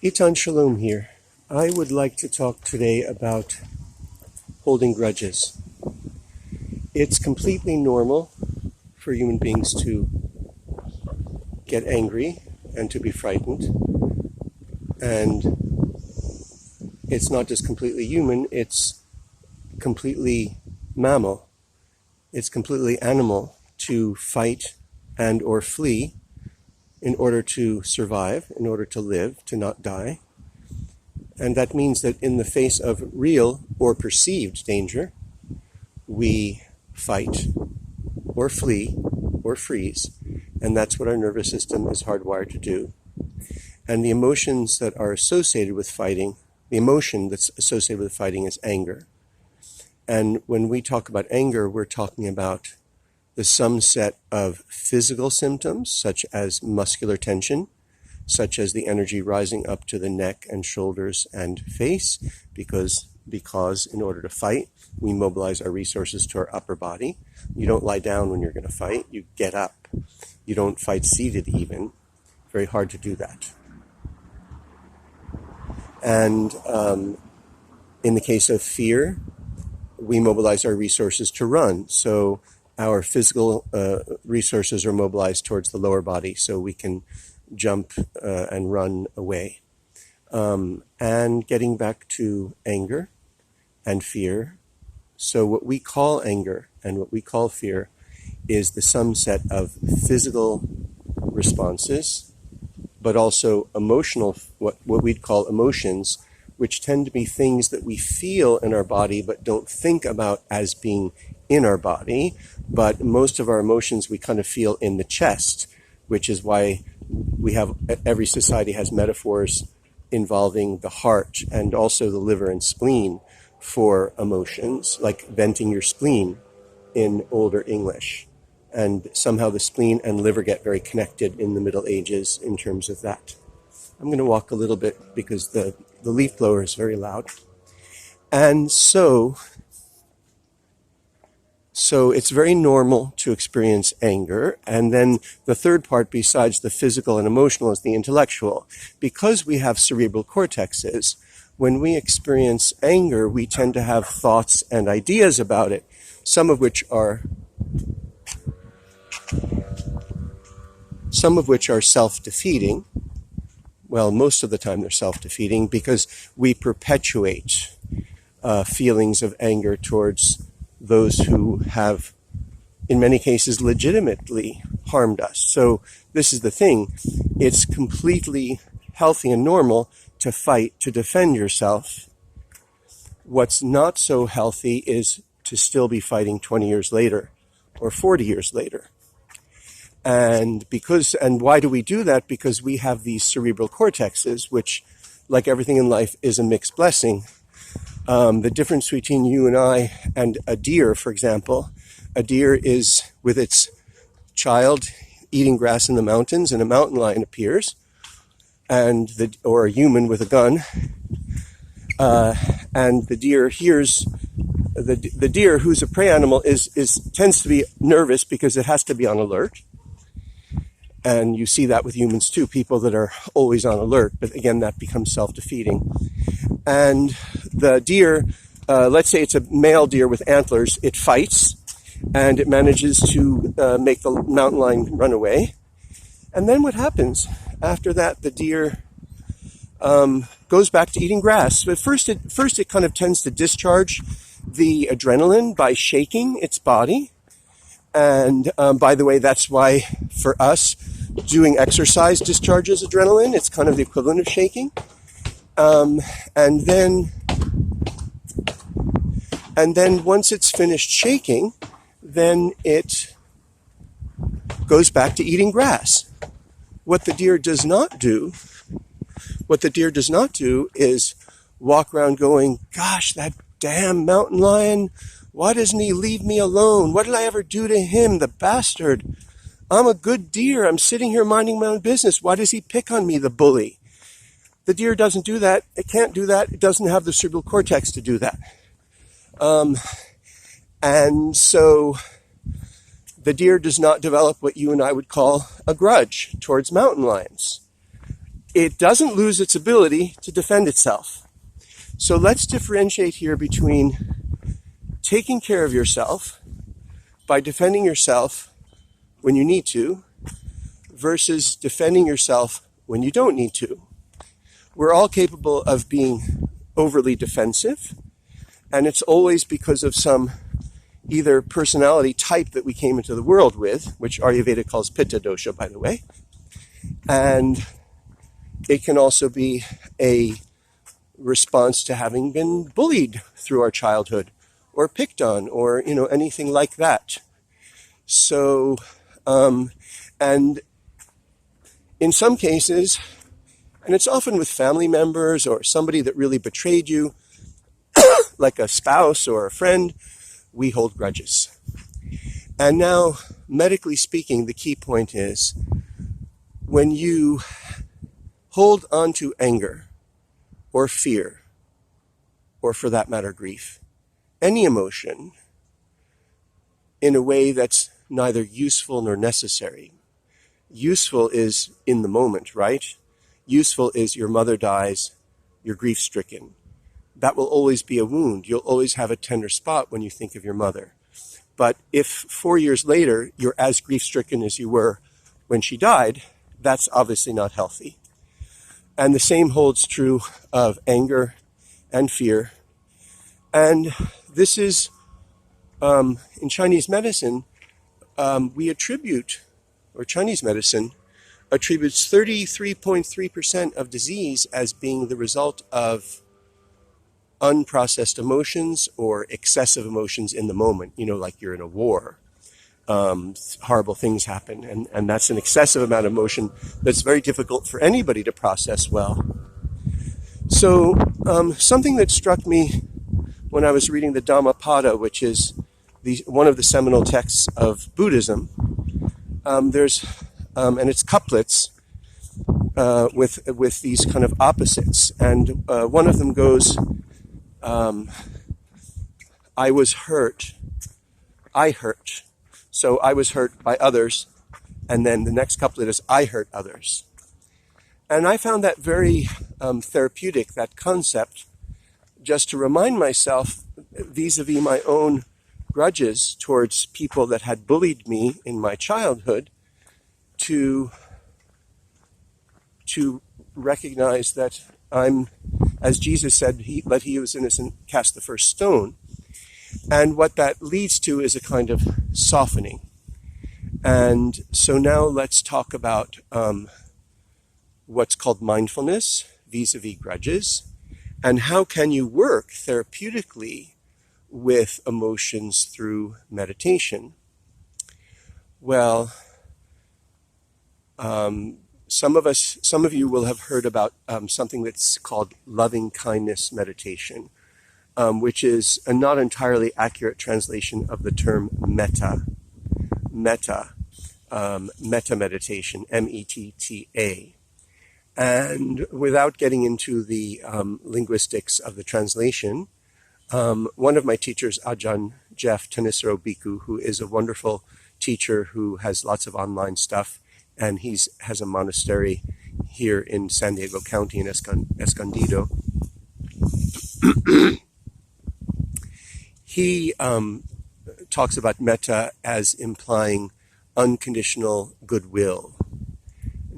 Itan Shalom here. I would like to talk today about holding grudges. It's completely normal for human beings to get angry and to be frightened. And it's not just completely human, it's completely mammal. It's completely animal to fight and or flee in order to survive, in order to live, to not die. And that means that in the face of real or perceived danger, we fight or flee or freeze. And that's what our nervous system is hardwired to do. And the emotions that are associated with fighting, the emotion that's associated with fighting is anger. And when we talk about anger, we're talking about the sum set of physical symptoms, such as muscular tension, such as the energy rising up to the neck and shoulders and face, because in order to fight, we mobilize our resources to our upper body. You don't lie down when you're going to fight, you get up. You don't fight seated even. Very hard to do that. And in the case of fear, we mobilize our resources to run. So our physical resources are mobilized towards the lower body so we can jump and run away. And getting back to anger and fear. So what we call anger and what we call fear is the sum set of physical responses, but also emotional, what we'd call emotions, which tend to be things that we feel in our body but don't think about as being in our body. But most of our emotions we kind of feel in the chest, which is why every society has metaphors involving the heart and also the liver and spleen for emotions, like venting your spleen in older English. And somehow the spleen and liver get very connected in the Middle Ages in terms of that. I'm going to walk a little bit because the leaf blower is very loud. And so it's very normal to experience anger. And then the third part, besides the physical and emotional, is the intellectual. Because we have cerebral cortexes, when we experience anger, we tend to have thoughts and ideas about it, some of which are self-defeating. Well, most of the time they're self-defeating because we perpetuate feelings of anger towards those who have, in many cases, legitimately harmed us. So this is the thing. It's completely healthy and normal to fight, to defend yourself. What's not so healthy is to still be fighting 20 years later or 40 years later. And why do we do that? Because we have these cerebral cortexes, which, like everything in life, is a mixed blessing. The difference between you and I and a deer, for example, a deer is with its child eating grass in the mountains, and a mountain lion appears, or a human with a gun, and the deer hears. The deer, who's a prey animal, tends to be nervous because it has to be on alert. And you see that with humans too, people that are always on alert. But again, that becomes self-defeating. And the deer, let's say it's a male deer with antlers, it fights and it manages to make the mountain lion run away. And then what happens? After that, the deer goes back to eating grass. But first it kind of tends to discharge the adrenaline by shaking its body. And by the way, that's why for us, doing exercise discharges adrenaline. It's kind of the equivalent of shaking. And then once it's finished shaking, then it goes back to eating grass. What the deer does not do is walk around going, gosh, that damn mountain lion, why doesn't he leave me alone? What did I ever do to him, the bastard? I'm a good deer. I'm sitting here minding my own business. Why does he pick on me, the bully? The deer doesn't do that. It can't do that. It doesn't have the cerebral cortex to do that. And so the deer does not develop what you and I would call a grudge towards mountain lions. it doesn't lose its ability to defend itself. So let's differentiate here between taking care of yourself by defending yourself when you need to versus defending yourself when you don't need to. We're all capable of being overly defensive, and it's always because of some either personality type that we came into the world with, which Ayurveda calls Pitta dosha, by the way, and it can also be a response to having been bullied through our childhood or picked on or, anything like that. So, and in some cases, and it's often with family members or somebody that really betrayed you, like a spouse or a friend, we hold grudges. And now, medically speaking, the key point is when you hold on to anger or fear, or for that matter, grief, any emotion in a way that's neither useful nor necessary. Useful is in the moment, right? Useful is your mother dies, you're grief-stricken. That will always be a wound. You'll always have a tender spot when you think of your mother. But if 4 years later you're as grief-stricken as you were when she died, that's obviously not healthy. And the same holds true of anger and fear. And this is, in Chinese medicine, Chinese medicine attributes 33.3% of disease as being the result of unprocessed emotions or excessive emotions in the moment. Like you're in a war. Horrible things happen, and that's an excessive amount of emotion that's very difficult for anybody to process well. So something that struck me when I was reading the Dhammapada, which is one of the seminal texts of Buddhism, and it's couplets with these kind of opposites, and one of them goes, I was hurt, I hurt. So I was hurt by others, and then the next couplet is I hurt others. And I found that very therapeutic, that concept, just to remind myself vis-a-vis my own grudges towards people that had bullied me in my childhood, to recognize that I'm, as Jesus said, let he who is innocent cast the first stone. And what that leads to is a kind of softening. And so now let's talk about what's called mindfulness vis-a-vis grudges, and how can you work therapeutically with emotions through meditation. Well, some of you will have heard about something that's called loving kindness meditation, which is a not entirely accurate translation of the term metta. Metta meditation, M-E-T-T-A. And without getting into the linguistics of the translation, one of my teachers, Ajahn Jeff Thanissero Bhikku, who is a wonderful teacher who has lots of online stuff, and has a monastery here in San Diego County in Escondido. He talks about metta as implying unconditional goodwill.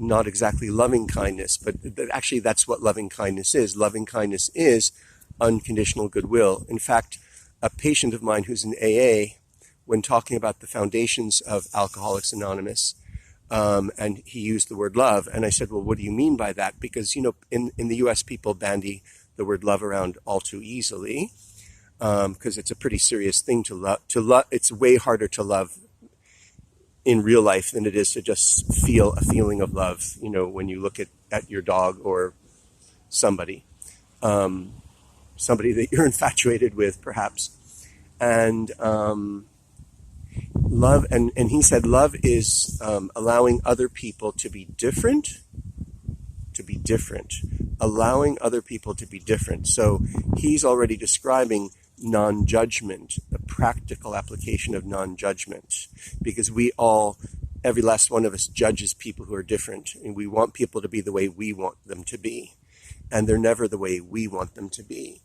Not exactly loving kindness, but actually that's what loving kindness is. Loving kindness is unconditional goodwill. In fact, a patient of mine who's in AA, when talking about the foundations of Alcoholics Anonymous, and he used the word love, and I said, well, what do you mean by that? Because, in the US, people bandy the word love around all too easily, because it's a pretty serious thing to love. It's way harder to love in real life than it is to just feel a feeling of love, when you look at your dog or somebody that you're infatuated with, perhaps. And love, and he said love is allowing other people to be different, allowing other people to be different. So he's already describing non-judgment, the practical application of non-judgment, because we all every last one of us judges people who are different, and we want people to be the way we want them to be, and they're never the way we want them to be.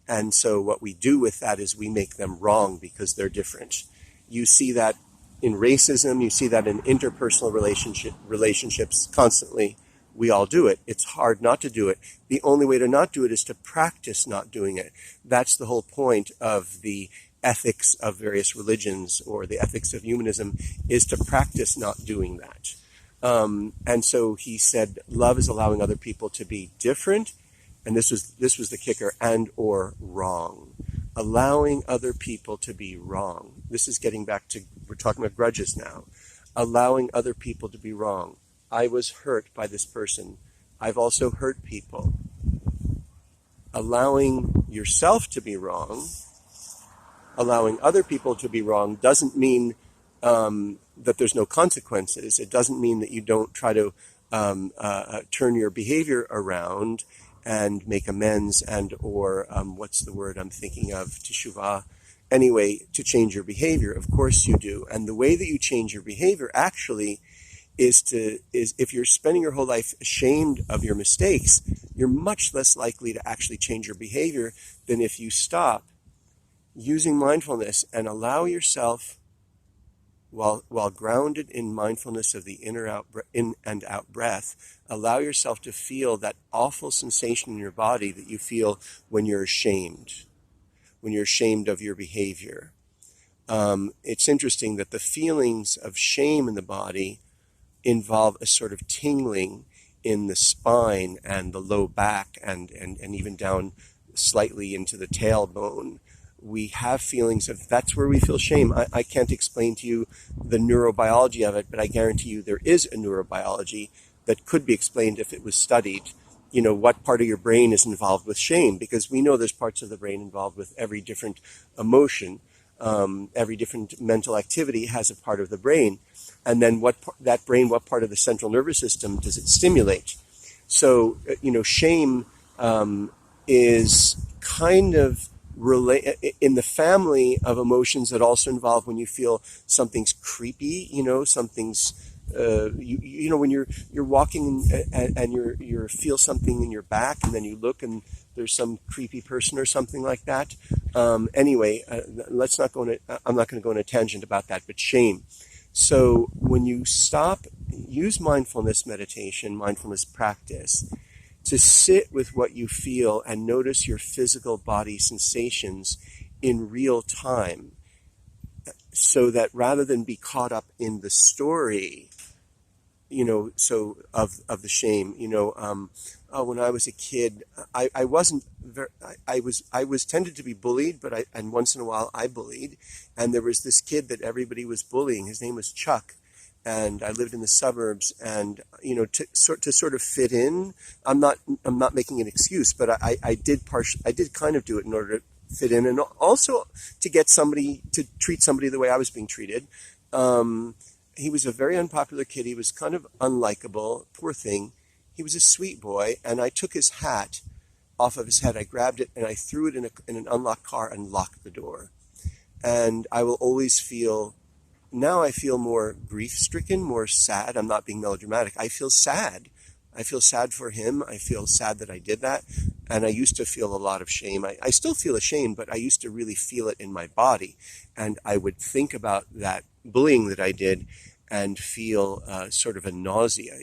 And so what we do with that is we make them wrong because they're different. You see that in racism, you see that in interpersonal relationships constantly. We all do it. It's hard not to do it. The only way to not do it is to practice not doing it. That's the whole point of the ethics of various religions, or the ethics of humanism, is to practice not doing that. And so he said, love is allowing other people to be different, and this was the kicker, and or wrong. Allowing other people to be wrong. This is getting back to, we're talking about grudges now. Allowing other people to be wrong. I was hurt by this person. I've also hurt people. Allowing yourself to be wrong, allowing other people to be wrong, doesn't mean that there's no consequences. It doesn't mean that you don't try to turn your behavior around and make amends, and or what's the word I'm thinking of, teshuvah. Anyway, to change your behavior. Of course you do. And the way that you change your behavior actually is if you're spending your whole life ashamed of your mistakes, you're much less likely to actually change your behavior than if you stop using mindfulness and allow yourself, while grounded in mindfulness of the in and out breath, allow yourself to feel that awful sensation in your body that you feel when you're ashamed of your behavior. It's interesting that the feelings of shame in the body involve a sort of tingling in the spine and the low back, and even down slightly into the tailbone. We have feelings of, that's where we feel shame. I can't explain to you the neurobiology of it, but I guarantee you there is a neurobiology that could be explained if it was studied. You know, what part of your brain is involved with shame? Because we know there's parts of the brain involved with every different emotion. Every different mental activity has a part of the brain. And then what part of the central nervous system does it stimulate? So, shame is kind of in the family of emotions that also involve when you feel something's creepy, something's when you're walking and you feel something in your back, and then you look and there's some creepy person or something like that. Anyway, I'm not going to go on a tangent about that, but shame. So when you use mindfulness meditation, mindfulness practice, to sit with what you feel and notice your physical body sensations in real time, so that rather than be caught up in the story, of the shame, when I was a kid, I wasn't very, I was tended to be bullied, and once in a while I bullied, and there was this kid that everybody was bullying. His name was Chuck, and I lived in the suburbs, and to sort of fit in. I'm not making an excuse, but I did kind of do it in order to fit in, and also to get somebody to treat somebody the way I was being treated. He was a very unpopular kid. He was kind of unlikable, poor thing. He was a sweet boy, and I took his hat off of his head. I grabbed it and I threw it in an unlocked car and locked the door. And I will always feel, now I feel more grief-stricken, more sad. I'm not being melodramatic. I feel sad. I feel sad for him. I feel sad that I did that. And I used to feel a lot of shame. I still feel ashamed, but I used to really feel it in my body. And I would think about that bullying that I did and feel sort of a nausea,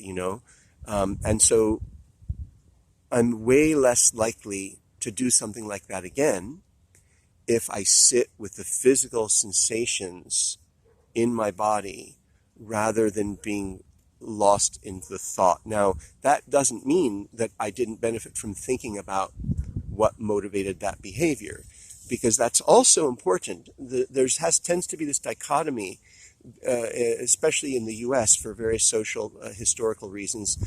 and so I'm way less likely to do something like that again if I sit with the physical sensations in my body rather than being lost in the thought. Now, that doesn't mean that I didn't benefit from thinking about what motivated that behavior, because that's also important. Tends to be this dichotomy, especially in the U.S. for various social, historical reasons,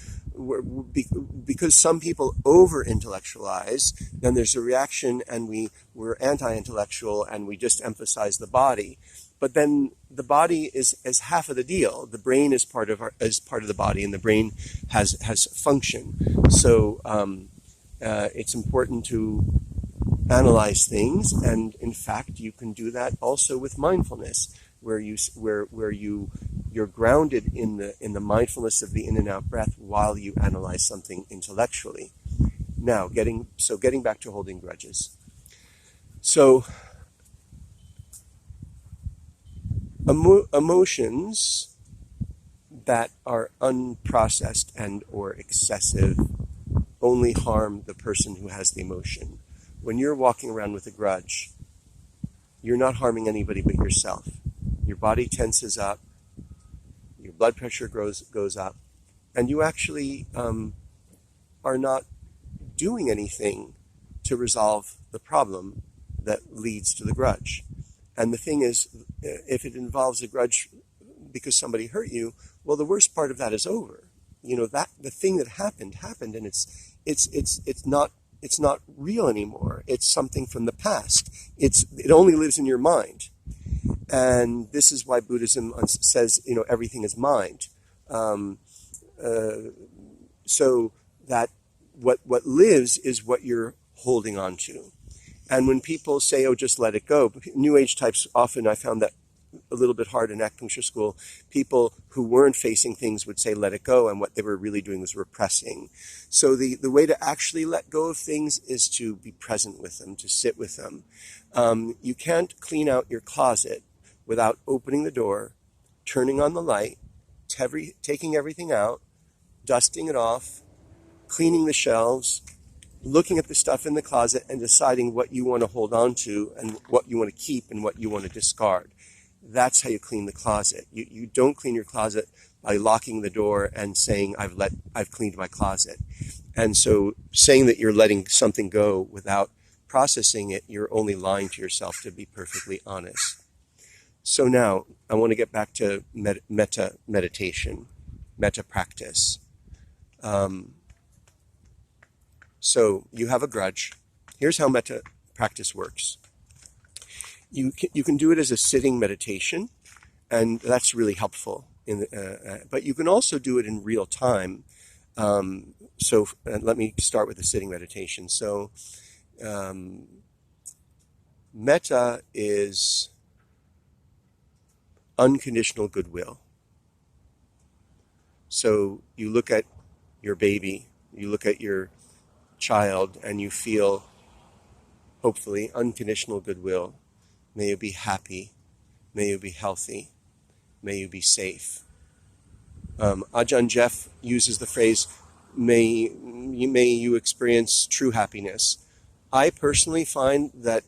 because some people over-intellectualize, then there's a reaction, and we're anti-intellectual, and we just emphasize the body. But then the body is half of the deal. The brain is part of the body, and the brain has function. So it's important to analyze things, and in fact, you can do that also with mindfulness, where you you're grounded in the mindfulness of the in and out breath while you analyze something intellectually. Now, getting back to holding grudges. So, emotions that are unprocessed and or excessive only harm the person who has the emotion. When you're walking around with a grudge, you're not harming anybody but yourself. Your body tenses up, your blood pressure goes up, and you actually are not doing anything to resolve the problem that leads to the grudge. And the thing is, if it involves a grudge because somebody hurt you, well, the worst part of that is over. That the thing that happened, and it's not real anymore. It's something from the past. It only lives in your mind. And this is why Buddhism says, everything is mind. So that what lives is what you're holding on to. And when people say, oh, just let it go, New Age types, often I found that a little bit hard in acupuncture school. People who weren't facing things would say, let it go. And what they were really doing was repressing. So the way to actually let go of things is to be present with them, to sit with them. You can't clean out your closet without opening the door, turning on the light, taking everything out, dusting it off, cleaning the shelves, looking at the stuff in the closet and deciding what you want to hold on to and what you want to keep and what you want to discard. That's how you clean the closet. You don't clean your closet by locking the door and saying, I've cleaned my closet. And so saying that you're letting something go without processing it, you're only lying to yourself, to be perfectly honest. So now I want to get back to metta meditation, metta practice. So you have a grudge. Here's how metta practice works. You can do it as a sitting meditation, and that's really helpful. But you can also do it in real time. Let me start with the sitting meditation. So metta is unconditional goodwill. So you look at your baby, you look at your child, and you feel, hopefully, unconditional goodwill. May you be happy. May you be healthy. May you be safe. Ajahn Jeff uses the phrase, may you experience true happiness. I personally find that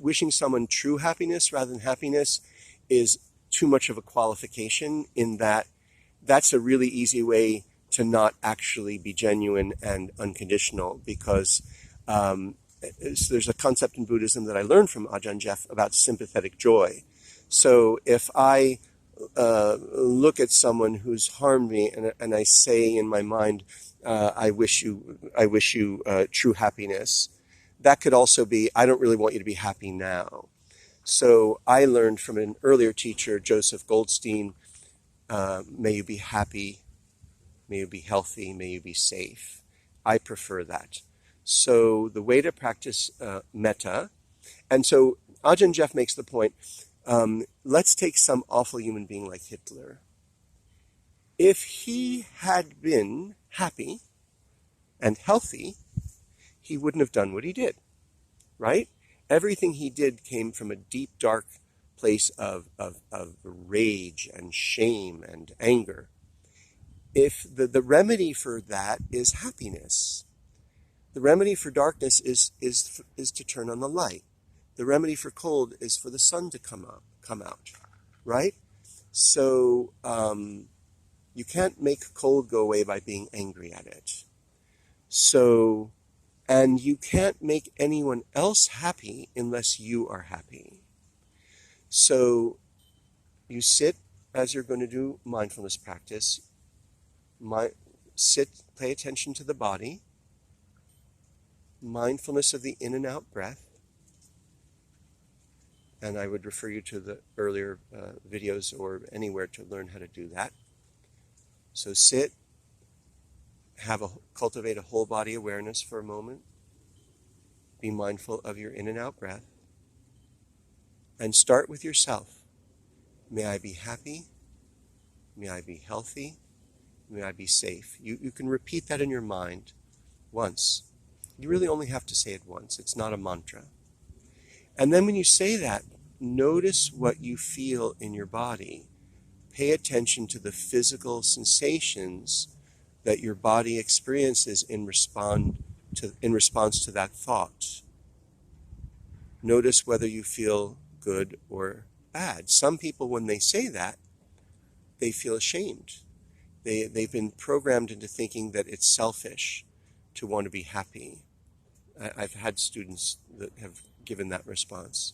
wishing someone true happiness rather than happiness is too much of a qualification, in that that's a really easy way to not actually be genuine and unconditional, because there's a concept in Buddhism that I learned from Ajahn Jeff about sympathetic joy. So if I look at someone who's harmed me and I say in my mind, I wish you true happiness, that could also be, I don't really want you to be happy now. So I learned from an earlier teacher, Joseph Goldstein, may you be happy, may you be healthy, may you be safe. I prefer that. So the way to practice metta, and so Ajahn Jeff makes the point, let's take some awful human being like Hitler. If he had been happy and healthy, he wouldn't have done what he did, right? Everything he did came from a deep, dark place of rage and shame and anger. If the remedy for that is happiness, the remedy for darkness is to turn on the light. The remedy for cold is for the sun to come out, right? So you can't make cold go away by being angry at it. So, and you can't make anyone else happy unless you are happy. So you sit as you're going to do mindfulness practice. Sit, pay attention to the body, mindfulness of the in and out breath. And I would refer you to the earlier videos or anywhere to learn how to do that. So sit, cultivate a whole body awareness for a moment. Be mindful of your in and out breath. And start with yourself. May I be happy. May I be healthy. May I be safe. You can repeat that in your mind once. You really only have to say it once. It's not a mantra. And then when you say that, notice what you feel in your body. Pay attention to the physical sensations that your body experiences in response to that thought. Notice whether you feel good or bad. Some people, when they say that, they feel ashamed. They've been programmed into thinking that it's selfish to want to be happy. I've had students that have given that response.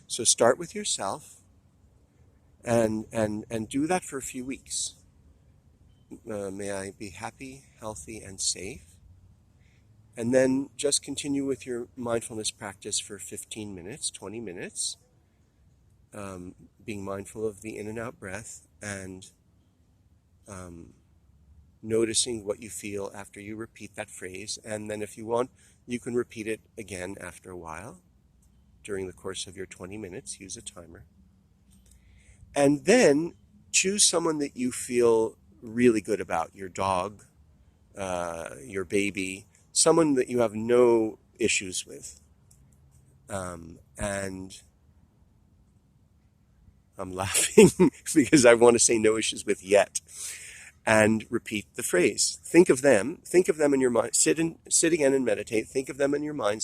So start with yourself and do that for a few weeks. May I be happy, healthy, and safe. And then just continue with your mindfulness practice for 15 minutes, 20 minutes, being mindful of the in and out breath and noticing what you feel after you repeat that phrase. And then if you want, you can repeat it again after a while during the course of your 20 minutes. Use a timer. And then choose someone that you feel really good about, your dog, your baby, someone that you have no issues with. And I'm laughing because I want to say no issues with yet. And repeat the phrase. Think of them in your mind. Sit again and meditate. Think of them in your mind's